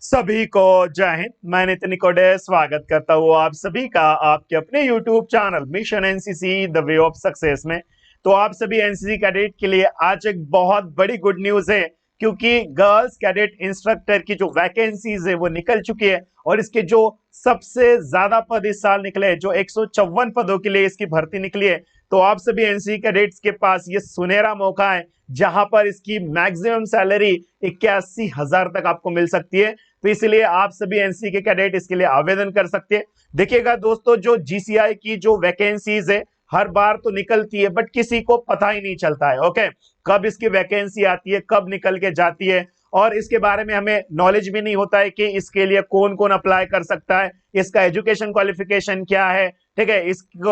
सभी को जय हिंद। मैं नितिन निकोडे स्वागत करता हूँ आप सभी का आपके अपने YouTube channel mission NCC the way of success में। तो आप सभी एनसीसी कैडेट के लिए आज एक बहुत बड़ी गुड न्यूज है, क्योंकि गर्ल्स कैडेट इंस्ट्रक्टर की जो वैकेंसीज है वो निकल चुकी है और इसके जो सबसे ज्यादा पद इस साल निकले, जो 154 पदों के लिए इसकी भर्ती निकली है। तो आप सभी एनसीसी कैडेट्स के पास ये सुनहरा मौका है जहां पर इसकी मैक्सिमम सैलरी 81,000 तक आपको मिल सकती है। तो इसलिए आप सभी एनसीसी के कैडेट इसके लिए आवेदन कर सकते हैं। देखिएगा दोस्तों, जो जीसीआई की जो वैकेंसीज है हर बार तो निकलती है, बट किसी को पता ही नहीं चलता है ओके, कब इसकी वैकेंसी आती है, कब निकल के जाती है, और इसके बारे में हमें नॉलेज भी नहीं होता है कि इसके लिए कौन कौन अप्लाई कर सकता है, इसका एजुकेशन क्वालिफिकेशन क्या है, ठीक है,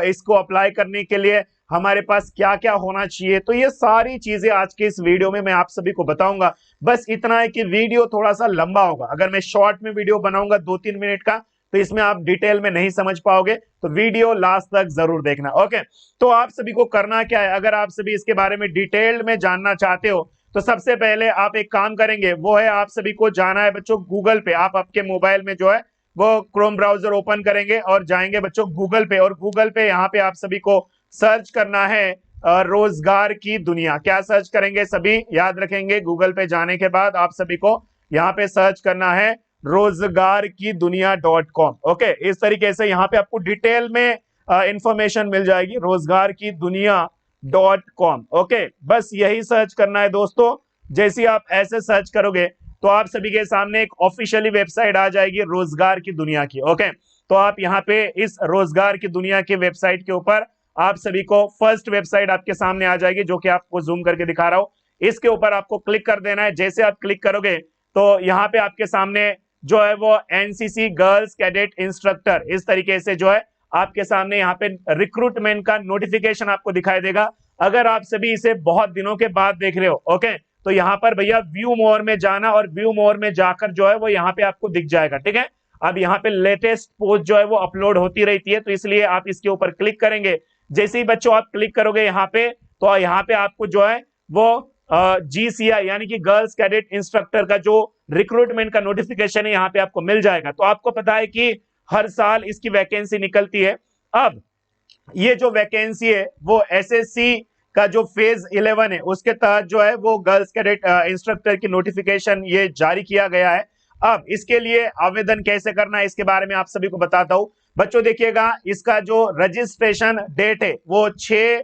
इसको अप्लाई करने के लिए हमारे पास क्या क्या होना चाहिए। तो ये सारी चीजें आज के इस वीडियो में मैं आप सभी को बताऊंगा। बस इतना है कि वीडियो थोड़ा सा लंबा होगा। अगर मैं शॉर्ट में वीडियो बनाऊंगा 2-3 मिनट का, तो इसमें आप डिटेल में नहीं समझ पाओगे, तो वीडियो लास्ट तक जरूर देखना ओके। तो आप सभी को करना क्या है, अगर आप सभी इसके बारे में डिटेल में जानना चाहते हो तो सबसे पहले आप एक काम करेंगे, वो है आप सभी को जाना है बच्चों गूगल पे। आप आपके मोबाइल में जो है वो क्रोम ब्राउजर ओपन करेंगे और जाएंगे बच्चों गूगल पे, और गूगल पे यहाँ पे आप सभी को सर्च करना है रोजगार की दुनिया। क्या सर्च करेंगे, सभी याद रखेंगे, गूगल पे जाने के बाद आप सभी को यहाँ पे सर्च करना है रोजगार की दुनिया.com ओके। इस तरीके से यहाँ पे आपको डिटेल में इंफॉर्मेशन मिल जाएगी, रोजगार की दुनिया.com ओके। बस यही सर्च करना है दोस्तों। जैसे ही आप ऐसे सर्च करोगे तो आप सभी के सामने एक ऑफिशियली वेबसाइट आ जाएगी रोजगार की दुनिया की ओके। तो आप यहाँ पे इस रोजगार की दुनिया की वेबसाइट के ऊपर आप सभी को फर्स्ट वेबसाइट आपके सामने आ जाएगी, जो कि आपको जूम करके दिखा रहा हूं। इसके ऊपर आपको क्लिक कर देना है। जैसे आप क्लिक करोगे तो यहाँ पे आपके सामने जो है वो एनसीसी गर्ल्स कैडेट इंस्ट्रक्टर इस तरीके से जो है आपके सामने यहाँ पे रिक्रूटमेंट का नोटिफिकेशन आपको दिखाई देगा। अगर आप सभी इसे बहुत दिनों के बाद देख रहे हो ओके, तो यहाँ पर भैया व्यू मोर में जाना, और व्यू मोर में जाकर जो है वो यहाँ पे आपको दिख जाएगा, ठीक है। अब यहाँ पे लेटेस्ट पोस्ट जो है वो अपलोड होती रहती है, तो इसलिए आप इसके ऊपर क्लिक करेंगे। जैसे ही बच्चों आप क्लिक करोगे यहाँ पे, तो यहाँ पे आपको जो है वो जीसीआई यानी कि गर्ल्स कैडेट इंस्ट्रक्टर का जो रिक्रूटमेंट का नोटिफिकेशन है यहाँ पे आपको मिल जाएगा। तो आपको पता है कि हर साल इसकी वैकेंसी निकलती है। अब ये जो वैकेंसी है वो एसएससी का जो फेज 11 है उसके तहत जो है वो गर्ल्स कैडेट इंस्ट्रक्टर की नोटिफिकेशन ये जारी किया गया है। अब इसके लिए आवेदन कैसे करना है इसके बारे में आप सभी को बताता हूं। बच्चों देखिएगा, इसका जो रजिस्ट्रेशन डेट है वो 6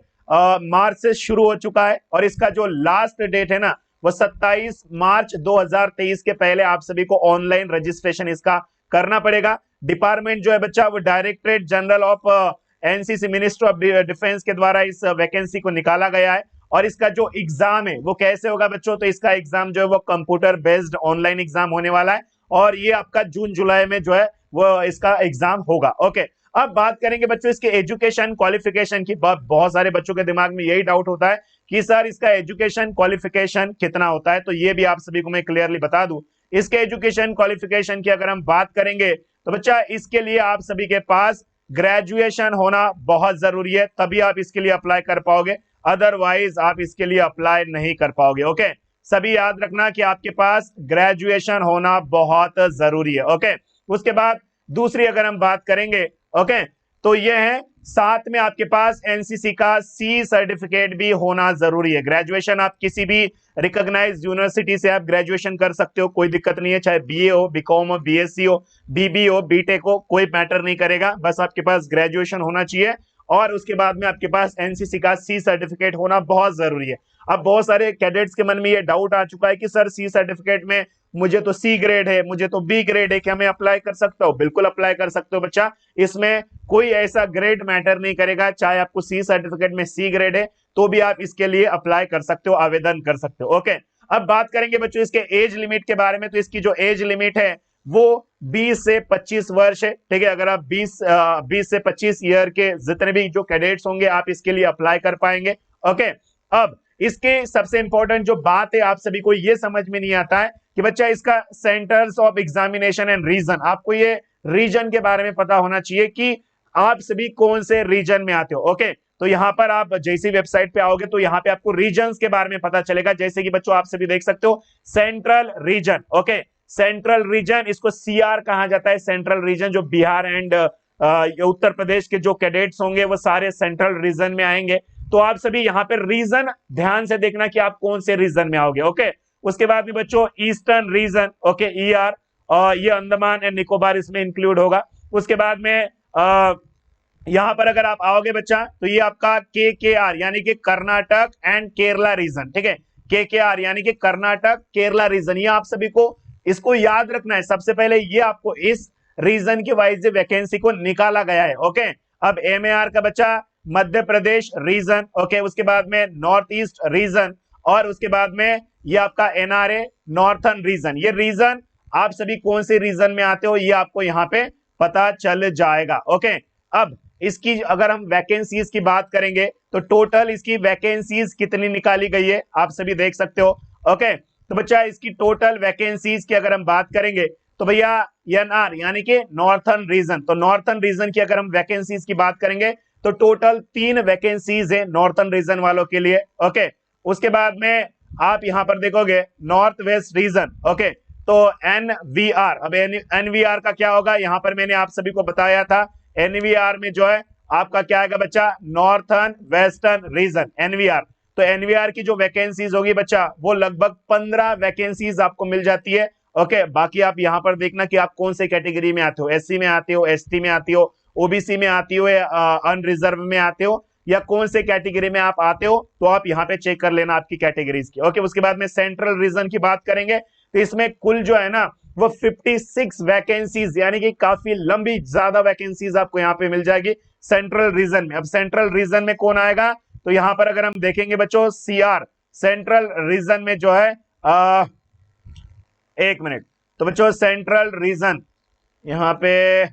मार्च से शुरू हो चुका है, और इसका जो लास्ट डेट है ना वो 27 मार्च 2023 के पहले आप सभी को ऑनलाइन रजिस्ट्रेशन इसका करना पड़ेगा। डिपार्टमेंट जो है बच्चा वो directorate general of NCC ministry of defence के द्वारा इस वैकेंसी को निकाला गया है। और इसका जो एग्जाम है वो कैसे होगा बच्चों, तो इसका एग्जाम जो है वो कंप्यूटर बेस्ड ऑनलाइन एग्जाम होने वाला है, और ये आपका जून जुलाई में जो है वो इसका एग्जाम होगा ओके। अब बात करेंगे बच्चों इसके एजुकेशन क्वालिफिकेशन की। बहुत सारे बच्चों के दिमाग में यही डाउट होता है कि सर इसका एजुकेशन क्वालिफिकेशन कितना होता है, तो ये भी आप सभी को मैं क्लियरली बता दूं। इसके एजुकेशन क्वालिफिकेशन की अगर हम बात करेंगे तो बच्चा इसके लिए आप सभी के पास ग्रेजुएशन होना बहुत जरूरी है, तभी आप इसके लिए अप्लाई कर पाओगे, अदरवाइज आप इसके लिए अप्लाई नहीं कर पाओगे ओके। सभी याद रखना कि आपके पास ग्रेजुएशन होना बहुत जरूरी है ओके। उसके बाद दूसरी अगर हम बात करेंगे ओके, तो यह है साथ में आपके पास एनसीसी का सी सर्टिफिकेट भी होना जरूरी है। ग्रेजुएशन आप किसी भी रिकॉग्नाइज्ड यूनिवर्सिटी से आप ग्रेजुएशन कर सकते हो, कोई दिक्कत नहीं है, चाहे बीए हो, बीकॉम हो, बीएससी हो, बीबी हो, बीटेक हो, कोई मैटर नहीं करेगा, बस आपके पास ग्रेजुएशन होना चाहिए। और उसके बाद में आपके पास एनसीसी का सी सर्टिफिकेट होना बहुत जरूरी है। अब बहुत सारे कैडेट्स के मन में ये डाउट आ चुका है कि सर सी सर्टिफिकेट में मुझे तो सी ग्रेड है, मुझे तो बी ग्रेड है, क्या मैं अप्लाई कर सकता हूँ? बिल्कुल अप्लाई कर सकते हो बच्चा, इसमें कोई ऐसा ग्रेड मैटर नहीं करेगा। चाहे आपको सी सर्टिफिकेट में सी ग्रेड है तो भी आप इसके लिए अप्लाई कर सकते हो, आवेदन कर सकते हो ओके। अब बात करेंगे बच्चों इसके एज लिमिट के बारे में। तो इसकी जो एज लिमिट है वो 20 से 25 वर्ष है, ठीक है। अगर आप 20 से 25 ईयर के जितने भी जो कैडेट्स होंगे आप इसके लिए अप्लाई कर पाएंगे ओके। अब इसके सबसे इंपॉर्टेंट जो बात है, आप सभी को ये समझ में नहीं आता है कि बच्चा इसका centres of examination and reason, आपको ये रीजन के बारे में पता होना चाहिए कि आप सभी कौन से रीजन में आते हो ओके। तो यहाँ पर आप जैसी वेबसाइट पे आओगे तो यहाँ पे आपको रीजन्स के बारे में पता चलेगा। जैसे कि बच्चों आप सभी देख सकते हो central region okay, central region, इसको सीआर कहा जाता है, सेंट्रल रीजन, जो बिहार एंड उत्तर प्रदेश के जो कैडेट्स होंगे वो सारे सेंट्रल रीजन में आएंगे। तो आप सभी यहाँ पे रीजन ध्यान से देखना कि आप कौन से रीजन में आओगे। ओके, उसके बाद में बच्चों ईस्टर्न रीजन, ओके, ईआर, ये अंडमान एंड निकोबार इसमें इंक्लूड होगा। उसके बाद में यहां पर अगर आप आओगे बच्चा तो ये आपका KKR यानी कि कर्नाटक एंड केरला रीजन, ठीक है, KKR यानी कि कर्नाटक केरला रीजन, ये आप सभी को इसको याद रखना है। सबसे पहले ये आपको इस रीजन की वाइज वैकेंसी को निकाला गया है। ओके, अब MAR का बच्चा मध्य प्रदेश रीजन, ओके, उसके बाद में नॉर्थ ईस्ट रीजन, और उसके बाद में ये आपका NRA नॉर्थर्न रीजन। ये रीजन आप सभी कौन से रीजन में आते हो ये आपको यहाँ पे पता चल जाएगा। ओके, अब इसकी अगर हम वैकेंसीज की बात करेंगे तो टोटल इसकी वैकेंसीज कितनी निकाली गई है आप सभी देख सकते हो। ओके, तो बच्चा इसकी टोटल वैकेंसीज की अगर हम बात करेंगे तो भैया NR यानी कि नॉर्थर्न रीजन, तो नॉर्थर्न रीजन की अगर हम वैकेंसीज की बात करेंगे तो टोटल 3 वैकेंसीज है नॉर्थर्न रीजन वालों के लिए। ओके, उसके बाद में आप यहां पर देखोगे नॉर्थ वेस्ट रीजन, ओके, तो NVR, अब NVR का क्या होगा, यहां पर मैंने आप सभी को बताया था, NVR में जो है आपका क्या आएगा बच्चा, नॉर्थर्न वेस्टर्न रीजन, NVR। तो NVR की जो वैकेंसीज होगी बच्चा वो लगभग 15 वैकेंसीज आपको मिल जाती है। ओके, बाकी आप यहां पर देखना कि आप कौन से कैटेगरी में आते हो, SC में आते हो, ST में आती हो, OBC में आती हो, या अनरिजर्व में आते हो, या कौन से कैटेगरी में आप आते हो, तो आप यहाँ पे चेक कर लेना आपकी कैटेगरीज की। ओके, उसके बाद में सेंट्रल रीजन की बात करेंगे तो इसमें कुल जो है ना वो 56 वैकेंसीज यानी कि काफी लंबी ज्यादा वैकेंसीज आपको यहाँ पे मिल जाएगी सेंट्रल रीजन में। अब सेंट्रल रीजन में कौन आएगा, तो यहाँ पर अगर हम देखेंगे बच्चों CR सेंट्रल रीजन में जो है एक मिनट, तो बच्चों सेंट्रल रीजन यहाँ पे,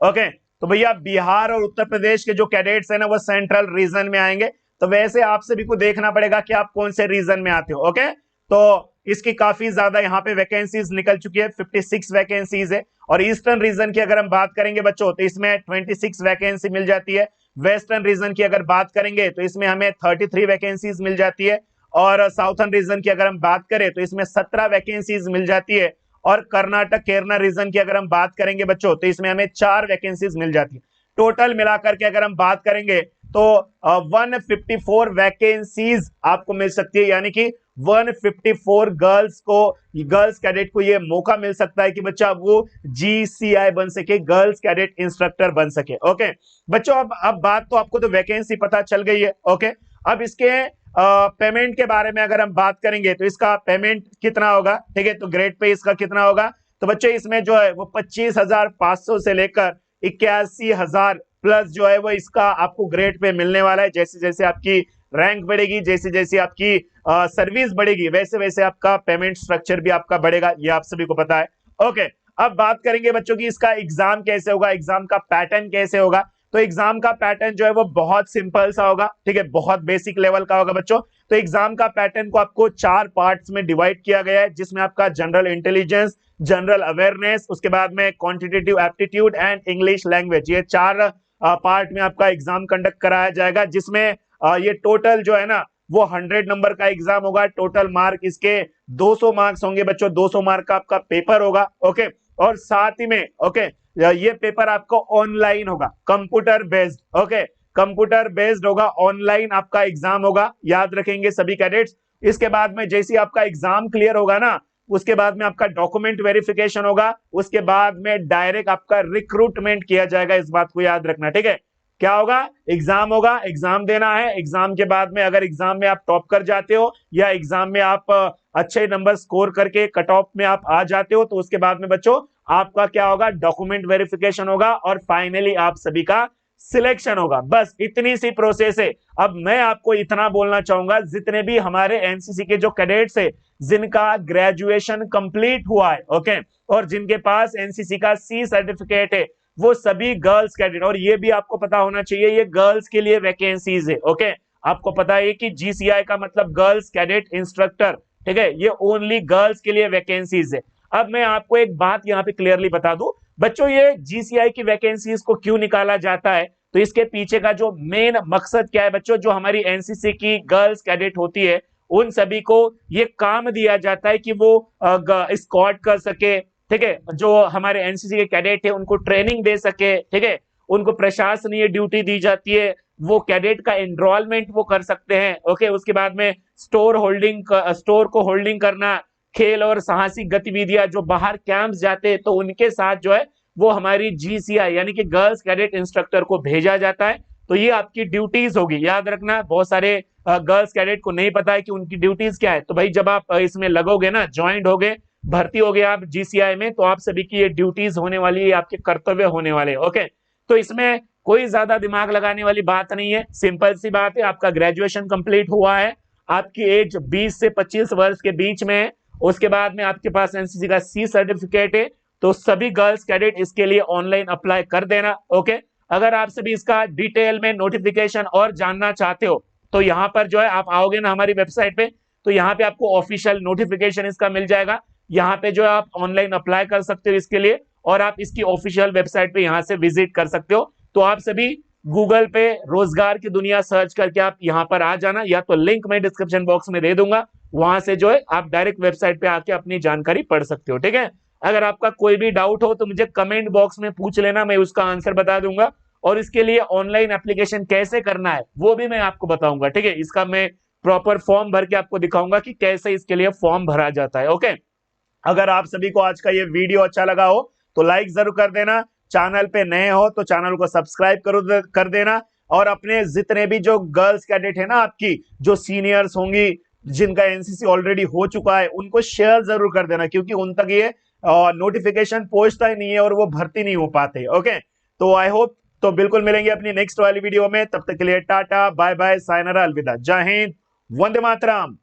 ओके, तो भैया बिहार और उत्तर प्रदेश के जो कैडेट्स है ना वो सेंट्रल रीजन में आएंगे। तो वैसे आप सभी को देखना पड़ेगा कि आप कौन से रीजन में आते हो। ओके, तो इसकी काफी ज्यादा यहाँ पे वैकेंसीज निकल चुकी है, 56 वैकेंसीज है। और ईस्टर्न रीजन की अगर हम बात करेंगे बच्चों तो इसमें 26 वैकेंसी मिल जाती है। वेस्टर्न रीजन की अगर बात करेंगे तो इसमें हमें 33 वैकेंसीज मिल जाती है। और साउथर्न रीजन की अगर हम बात करें तो इसमें 17 वैकेंसीज मिल जाती है। और कर्नाटक केरला रीजन की अगर हम बात करेंगे बच्चों तो इसमें हमें 4 वैकेंसीज मिल जाती है। टोटल मिलाकर के अगर हम बात करेंगे तो 154 वैकेंसीज आपको मिल सकती है, यानी कि 154 गर्ल्स कैडेट को ये मौका मिल सकता है कि बच्चा वो GCI बन सके, गर्ल्स कैडेट इंस्ट्रक्टर बन सके। ओके बच्चों, अब बात तो आपको तो वैकेंसी पता चल गई है। ओके, अब इसके पेमेंट के बारे में अगर हम बात करेंगे तो इसका पेमेंट कितना होगा, ठीक है, तो ग्रेड पे इसका कितना होगा, तो बच्चे इसमें जो है वो 25,500 से लेकर 81,000 प्लस जो है वो इसका आपको ग्रेड पे मिलने वाला है। जैसे जैसे आपकी रैंक बढ़ेगी, जैसे जैसे आपकी सर्विस बढ़ेगी, वैसे वैसे आपका पेमेंट स्ट्रक्चर भी आपका बढ़ेगा, ये आप सभी को पता है। ओके, अब बात करेंगे बच्चों की इसका एग्जाम कैसे होगा, एग्जाम का पैटर्न कैसे होगा। तो एग्जाम का पैटर्न जो है वो बहुत सिंपल सा होगा, ठीक है, बहुत बेसिक लेवल का होगा बच्चों। तो एग्जाम का पैटर्न को आपको 4 पार्ट्स में डिवाइड किया गया है, जिसमें आपका जनरल इंटेलिजेंस, जनरल अवेयरनेस, उसके बाद में quantitative aptitude and English language, ये 4 पार्ट में आपका एग्जाम कंडक्ट कराया जाएगा, जिसमें ये टोटल जो है ना वो 100 नंबर का एग्जाम होगा। टोटल मार्क इसके 200 मार्क्स होंगे बच्चों, 200 मार्क का आपका पेपर होगा। ओके, और साथ ही में ओके ये पेपर आपको ऑनलाइन होगा, computer based. Okay, computer based होगा, ऑनलाइन आपका एग्जाम होगा, याद रखेंगे सभी कैडेट्स। इसके बाद में जैसे आपका एग्जाम क्लियर होगा ना, उसके बाद में आपका डॉक्यूमेंट वेरिफिकेशन होगा, उसके बाद में डायरेक्ट आपका रिक्रूटमेंट किया जाएगा, इस बात को याद रखना, ठीक है। क्या होगा, एग्जाम होगा, एग्जाम देना है, एग्जाम के बाद में अगर एग्जाम में आप टॉप कर जाते हो या एग्जाम में आप अच्छे नंबर स्कोर करके कट ऑफ में आप आ जाते हो, तो उसके बाद में बच्चों आपका क्या होगा, डॉक्यूमेंट वेरिफिकेशन होगा और फाइनली आप सभी का सिलेक्शन होगा। बस इतनी सी प्रोसेस है। अब मैं आपको इतना बोलना चाहूंगा, जितने भी हमारे एनसीसी के जो कैडेट्स है जिनका ग्रेजुएशन कंप्लीट हुआ है, ओके, और जिनके पास एनसीसी का C सर्टिफिकेट है, वो सभी गर्ल्स कैडेट, और ये भी आपको पता होना चाहिए ये गर्ल्स के लिए वैकेंसीज है। ओके, आपको पता है कि GCI का मतलब गर्ल्स कैडेट इंस्ट्रक्टर, ठीक है, ये ओनली गर्ल्स के लिए वैकेंसीज है। अब मैं आपको एक बात यहाँ पे क्लियरली बता दूं बच्चों, ये GCI की वैकेंसीज को क्यों निकाला जाता है, तो इसके पीछे का जो मेन मकसद क्या है बच्चों, जो हमारी एनसीसी की गर्ल्स कैडेट होती है उन सभी को ये काम दिया जाता है कि वो स्कॉट कर सके, ठीक है, जो हमारे एनसीसी के कैडेट है उनको ट्रेनिंग दे सके, ठीक है, उनको प्रशासनीय ड्यूटी दी जाती है, वो कैडेट का एनरोलमेंट वो कर सकते हैं। ओके, उसके बाद में स्टोर को होल्डिंग करना, खेल और साहसिक गतिविधियां, जो बाहर कैंप्स जाते हैं तो उनके साथ जो है वो हमारी जीसीआई यानी कि गर्ल्स कैडेट इंस्ट्रक्टर को भेजा जाता है। तो ये आपकी ड्यूटीज होगी, याद रखना। बहुत सारे गर्ल्स कैडेट को नहीं पता है कि उनकी ड्यूटीज क्या है। तो भाई जब आप इसमें लगोगे ना, ज्वाइंट होगे, भर्ती हो गए आप जीसीआई में, तो आप सभी की ये ड्यूटीज होने वाली है, आपके कर्तव्य होने वाले। ओके, तो इसमें कोई ज्यादा दिमाग लगाने वाली बात नहीं है, सिंपल सी बात है। आपका ग्रेजुएशन कंप्लीट हुआ है, आपकी एज 20 से 25 वर्ष के बीच में है, उसके बाद में आपके पास एनसीसी का सी सर्टिफिकेट है, तो सभी गर्ल्स कैडेट इसके लिए ऑनलाइन अप्लाई कर देना। ओके, अगर आप सभी इसका डिटेल में नोटिफिकेशन और जानना चाहते हो तो यहाँ पर जो है आप आओगे ना हमारी वेबसाइट पे, तो यहाँ पे आपको ऑफिशियल नोटिफिकेशन इसका मिल जाएगा। यहाँ पे जो है आप ऑनलाइन अप्लाई कर सकते हो इसके लिए, और आप इसकी ऑफिशियल वेबसाइट पे यहाँ से विजिट कर सकते हो। तो आप सभी गूगल पे रोजगार की दुनिया सर्च करके आप यहाँ पर आ जाना, या तो लिंक मैं डिस्क्रिप्शन बॉक्स में दे दूंगा, वहां से जो है आप डायरेक्ट वेबसाइट पे आके अपनी जानकारी पढ़ सकते हो। ठीक है, अगर आपका कोई भी डाउट हो तो मुझे कमेंट बॉक्स में पूछ लेना, मैं उसका आंसर बता दूंगा, और इसके लिए ऑनलाइन एप्लीकेशन कैसे करना है वो भी मैं आपको बताऊंगा। ठीक है, इसका मैं प्रॉपर फॉर्म भर के आपको दिखाऊंगा कि कैसे इसके लिए फॉर्म भरा जाता है। ओके, अगर आप सभी को आज का ये वीडियो अच्छा लगा हो तो लाइक जरूर कर देना, चैनल पे नए हो तो चैनल को सब्सक्राइब कर देना, और अपने जितने भी जो गर्ल्स कैडेट है ना, आपकी जो सीनियर्स होंगी जिनका एनसीसी ऑलरेडी हो चुका है, उनको शेयर जरूर कर देना, क्योंकि उन तक ये नोटिफिकेशन पहुंचता ही नहीं है और वो भर्ती नहीं हो पाते। ओके, तो आई होप, तो बिल्कुल मिलेंगे अपनी नेक्स्ट वाली वीडियो में, तब तक के लिए टाटा बाय बाय, सायनारा, अलविदा, जय हिंद, वंदे मातरम।